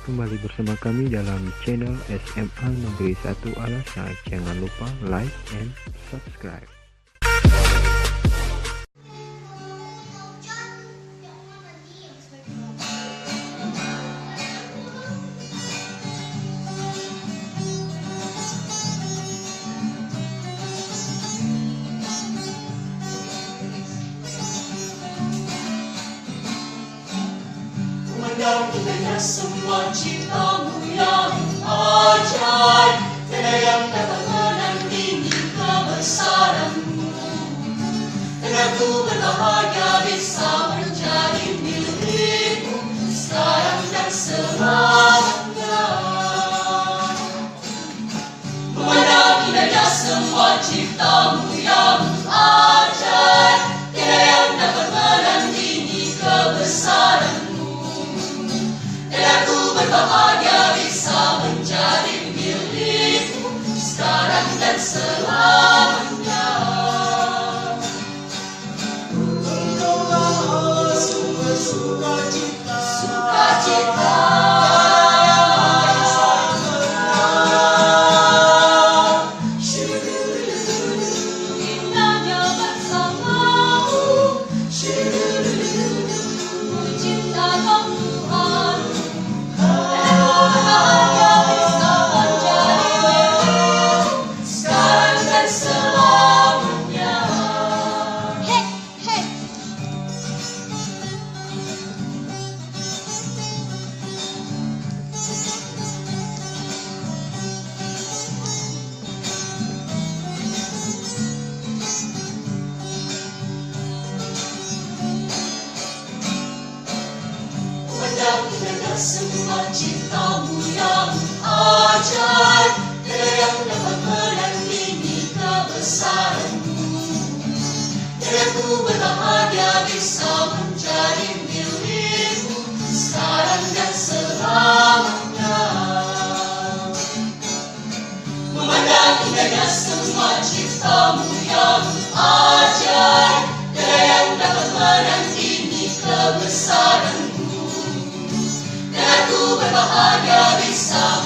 kembali bersama kami dalam channel SMA Negeri 1 Alasa. Jangan lupa like and subscribe. Memandang indahnya semua ciptamu yang ajaib, tiada yang dapat menandingi kebesaranmu. Dan aku berbahagia bisa menjadi milikmu sekarang dan selamanya. Memandang indahnya semua ciptamu yang ajaib, tiada yang dapat menandingi kebesaranmu. Berbahagia bisa menjadi milikmu sekarang dan selamanya. Engkaulah sumber sukacita, sukacita yang benar. Indahnya bersamamu, menciptakan Tuhan. Indahnya semua ciptamu yang ajaib, tiada yang dapat menandingi kebesaranmu. Dan aku berbahagia bisa menjadi milikmu sekarang dan selamanya. Memandang indahnya semua ciptamu yang ajaib, tiada yang dapat menandingi kebesaranmu. Dan aku berbahagia bisa